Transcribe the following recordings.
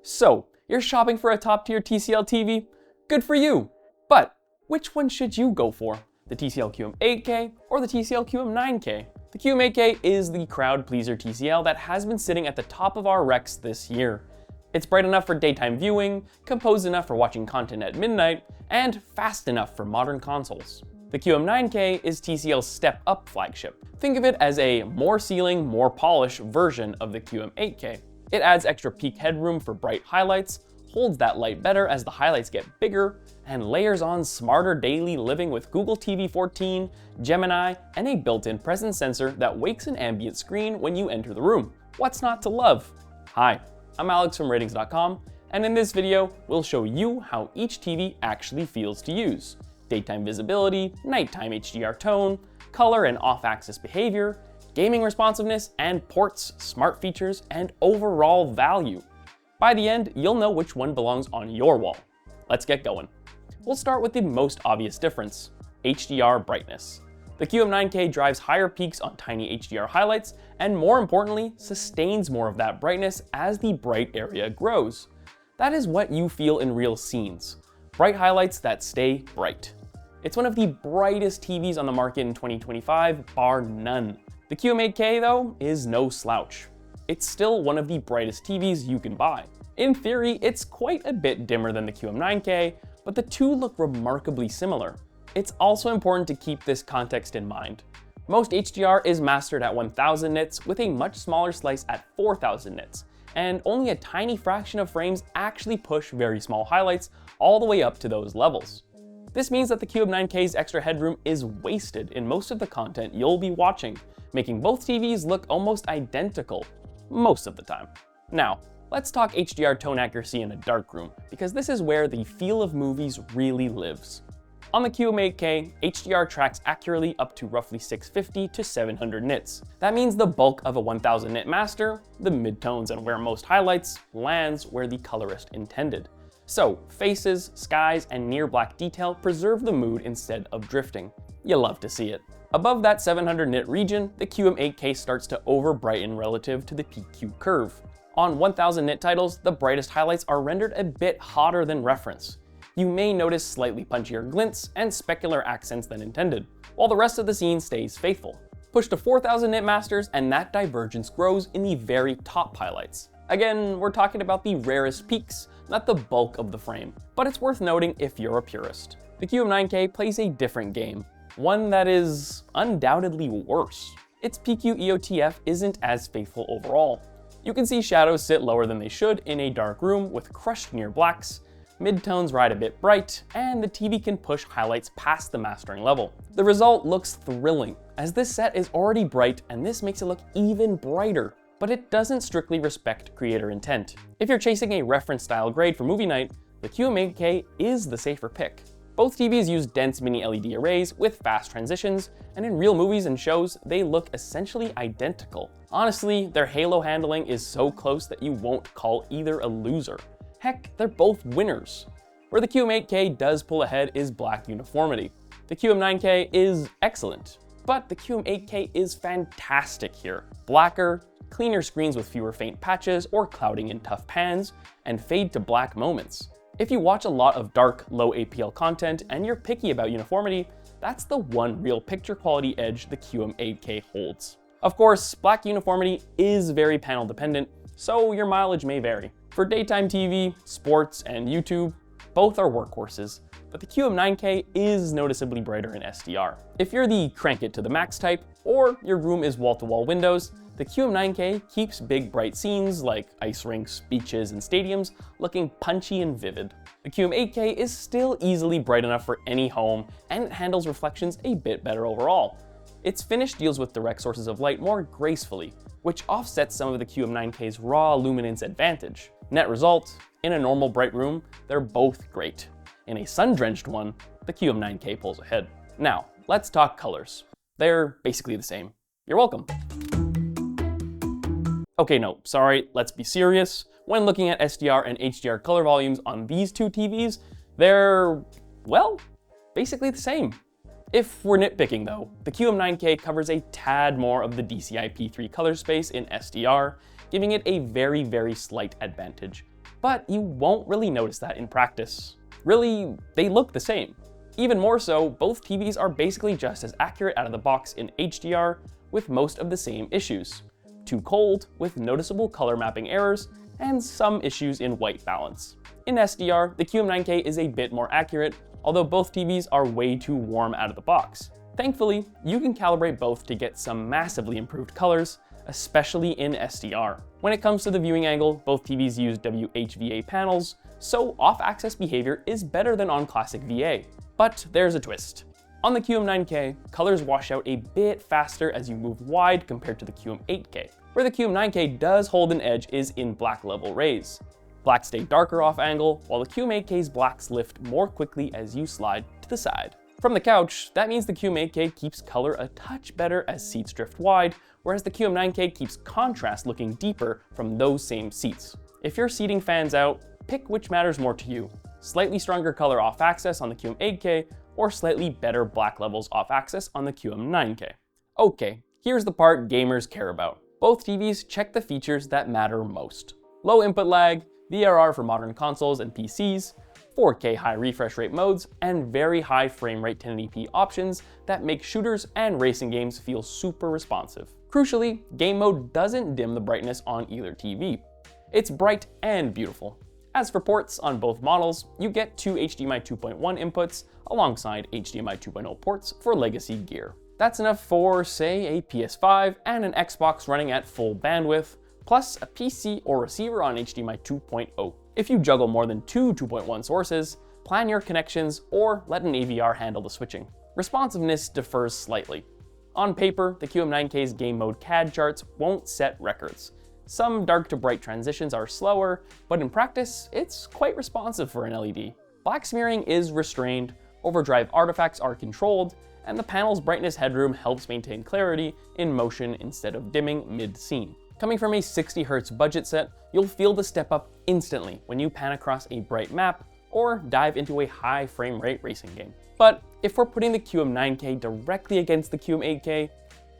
So, you're shopping for a top-tier TCL TV? Good for you! But, which one should you go for? The TCL QM8K or the TCL QM9K? The QM8K is the crowd pleaser TCL that has been sitting at the top of our recs this year. It's bright enough for daytime viewing, composed enough for watching content at midnight, and fast enough for modern consoles. The QM9K is TCL's step-up flagship. Think of it as a more ceiling, more polished version of the QM8K. It adds extra peak headroom for bright highlights, holds that light better as the highlights get bigger, and layers on smarter daily living with Google TV 14, Gemini, and a built-in presence sensor that wakes an ambient screen when you enter the room. What's not to love? Hi, I'm Alex from Ratings.com, and in this video, we'll show you how each TV actually feels to use. Daytime visibility, nighttime HDR tone, color and off-axis behavior, gaming responsiveness, and ports, smart features, and overall value. By the end, you'll know which one belongs on your wall. Let's get going. We'll start with the most obvious difference, HDR brightness. The QM9K drives higher peaks on tiny HDR highlights, and more importantly, sustains more of that brightness as the bright area grows. That is what you feel in real scenes. Bright highlights that stay bright. It's one of the brightest TVs on the market in 2025, bar none. The QM8K, though, is no slouch. It's still one of the brightest TVs you can buy. In theory, it's quite a bit dimmer than the QM9K, but the two look remarkably similar. It's also important to keep this context in mind. Most HDR is mastered at 1000 nits with a much smaller slice at 4000 nits, and only a tiny fraction of frames actually push very small highlights all the way up to those levels. This means that the QM9K's extra headroom is wasted in most of the content you'll be watching, making both TVs look almost identical most of the time. Now, let's talk HDR tone accuracy in a darkroom, because this is where the feel of movies really lives. On the QM8K, HDR tracks accurately up to roughly 650 to 700 nits. That means the bulk of a 1000 nit master, the midtones and where most highlights, lands where the colorist intended. So, faces, skies, and near black detail preserve the mood instead of drifting. You love to see it. Above that 700 nit region, the QM8K starts to over-brighten relative to the PQ curve. On 1000 nit titles, the brightest highlights are rendered a bit hotter than reference. You may notice slightly punchier glints and specular accents than intended, while the rest of the scene stays faithful. Push to 4000 nit masters and that divergence grows in the very top highlights. Again, we're talking about the rarest peaks, not the bulk of the frame, but it's worth noting if you're a purist. The QM9K plays a different game, one that is undoubtedly worse. Its PQ EOTF isn't as faithful overall. You can see shadows sit lower than they should in a dark room with crushed near blacks, midtones ride a bit bright, and the TV can push highlights past the mastering level. The result looks thrilling, as this set is already bright and this makes it look even brighter, but it doesn't strictly respect creator intent. If you're chasing a reference style grade for movie night, the QM8K is the safer pick. Both TVs use dense mini LED arrays with fast transitions, and in real movies and shows, they look essentially identical. Honestly, their halo handling is so close that you won't call either a loser. Heck, they're both winners. Where the QM8K does pull ahead is black uniformity. The QM9K is excellent, but the QM8K is fantastic here. Blacker, cleaner screens with fewer faint patches or clouding in tough pans, and fade to black moments. If you watch a lot of dark, low APL content and you're picky about uniformity, that's the one real picture quality edge the QM8K holds. Of course, black uniformity is very panel dependent, so your mileage may vary. For daytime TV, sports, and YouTube, both are workhorses, but the QM9K is noticeably brighter in SDR. If you're the crank it to the max type, or your room is wall-to-wall windows, the QM9K keeps big bright scenes like ice rinks, beaches, and stadiums looking punchy and vivid. The QM8K is still easily bright enough for any home, and it handles reflections a bit better overall. Its finish deals with direct sources of light more gracefully, which offsets some of the QM9K's raw luminance advantage. Net result, in a normal bright room, they're both great. In a sun-drenched one, the QM9K pulls ahead. Now, let's talk colors. They're basically the same. You're welcome. Okay, no, sorry, let's be serious. When looking at SDR and HDR color volumes on these two TVs, they're, well, basically the same. If we're nitpicking though, the QM9K covers a tad more of the DCI P3 color space in SDR, giving it a very, very slight advantage. but you won't really notice that in practice. Really, they look the same. Even more so, both TVs are basically just as accurate out of the box in HDR with most of the same issues. Too cold, with noticeable color mapping errors, and some issues in white balance. In SDR, the QM9K is a bit more accurate, although both TVs are way too warm out of the box. Thankfully, you can calibrate both to get some massively improved colors, especially in SDR. When it comes to the viewing angle, both TVs use WHVA panels, so off-axis behavior is better than on classic VA. But there's a twist. On the QM9K, colors wash out a bit faster as you move wide compared to the QM8K. Where the QM9K does hold an edge is in black level rays. Blacks stay darker off angle, while the QM8K's blacks lift more quickly as you slide to the side. From the couch, that means the QM8K keeps color a touch better as seats drift wide, whereas the QM9K keeps contrast looking deeper from those same seats. If you're seating fans out, pick which matters more to you. Slightly stronger color off-axis on the QM8K, or slightly better black levels off-axis on the QM9K. Okay, here's the part gamers care about. Both TVs check the features that matter most. Low input lag, VRR for modern consoles and PCs, 4K high refresh rate modes, and very high frame rate 1080p options that make shooters and racing games feel super responsive. Crucially, game mode doesn't dim the brightness on either TV. It's bright and beautiful. As for ports on both models, you get two HDMI 2.1 inputs alongside HDMI 2.0 ports for legacy gear. That's enough for, say, a PS5 and an Xbox running at full bandwidth, plus a PC or receiver on HDMI 2.0. If you juggle more than two 2.1 sources, plan your connections or let an AVR handle the switching. Responsiveness differs slightly. On paper, the QM9K's game mode CAD charts won't set records. Some dark to bright transitions are slower, but in practice, it's quite responsive for an LED. Black smearing is restrained, overdrive artifacts are controlled, and the panel's brightness headroom helps maintain clarity in motion instead of dimming mid-scene. Coming from a 60Hz budget set, you'll feel the step up instantly when you pan across a bright map or dive into a high frame rate racing game. But if we're putting the QM9K directly against the QM8K,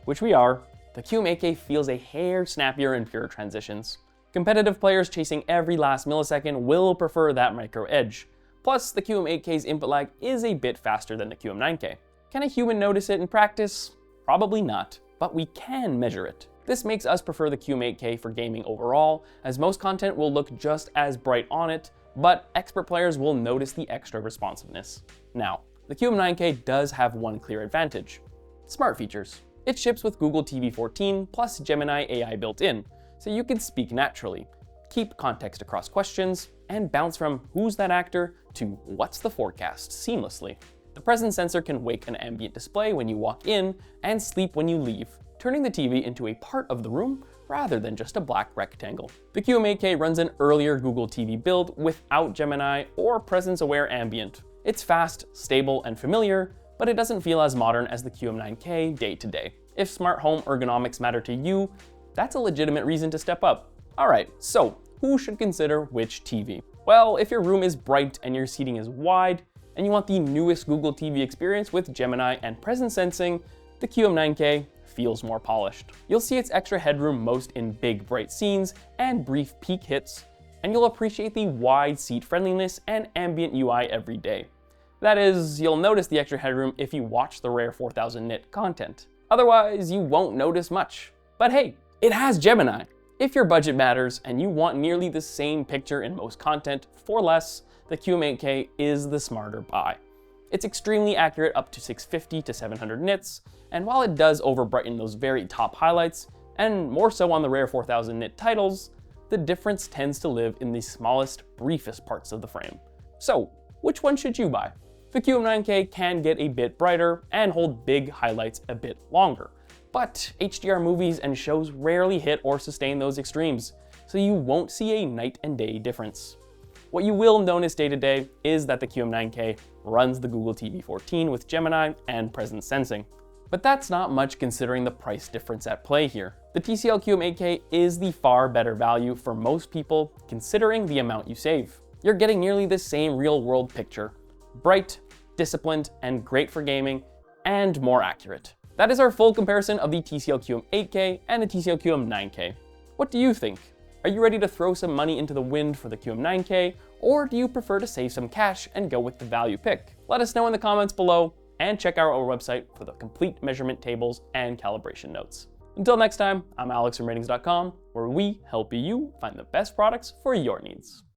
which we are, the QM8K feels a hair snappier in pure transitions. Competitive players chasing every last millisecond will prefer that micro edge. Plus, the QM8K's input lag is a bit faster than the QM9K. Can a human notice it in practice? Probably not, but we can measure it. This makes us prefer the QM8K for gaming overall, as most content will look just as bright on it, but expert players will notice the extra responsiveness. Now, the QM9K does have one clear advantage: smart features. It ships with Google TV 14 plus Gemini AI built in, so you can speak naturally, keep context across questions, and bounce from "who's that actor" to "what's the forecast" seamlessly. The presence sensor can wake an ambient display when you walk in and sleep when you leave, turning the TV into a part of the room rather than just a black rectangle. The QM8K runs an earlier Google TV build without Gemini or presence-aware ambient. It's fast, stable, and familiar, but it doesn't feel as modern as the QM9K day to day. If smart home ergonomics matter to you, that's a legitimate reason to step up. Alright, so who should consider which TV? Well, if your room is bright and your seating is wide, and you want the newest Google TV experience with Gemini and presence sensing, the QM9K feels more polished. You'll see its extra headroom most in big bright scenes and brief peak hits, and you'll appreciate the wide seat friendliness and ambient UI every day. That is, you'll notice the extra headroom if you watch the rare 4000 nit content. Otherwise, you won't notice much. But hey, it has Gemini! If your budget matters and you want nearly the same picture in most content for less, the QM8K is the smarter buy. It's extremely accurate up to 650 to 700 nits, and while it does over-brighten those very top highlights, and more so on the rare 4000 nit titles, the difference tends to live in the smallest, briefest parts of the frame. So, which one should you buy? The QM9K can get a bit brighter and hold big highlights a bit longer, but HDR movies and shows rarely hit or sustain those extremes, so you won't see a night and day difference. What you will notice day to day is that the QM9K runs the Google TV 14 with Gemini and presence sensing. But that's not much considering the price difference at play here. The TCL QM8K is the far better value for most people considering the amount you save. You're getting nearly the same real-world picture. Bright, disciplined, and great for gaming, and more accurate. That is our full comparison of the TCL QM8K and the TCL QM9K. What do you think? Are you ready to throw some money into the wind for the QM9K, or do you prefer to save some cash and go with the value pick? Let us know in the comments below, and check out our website for the complete measurement tables and calibration notes. Until next time, I'm Alex from Ratings.com, where we help you find the best products for your needs.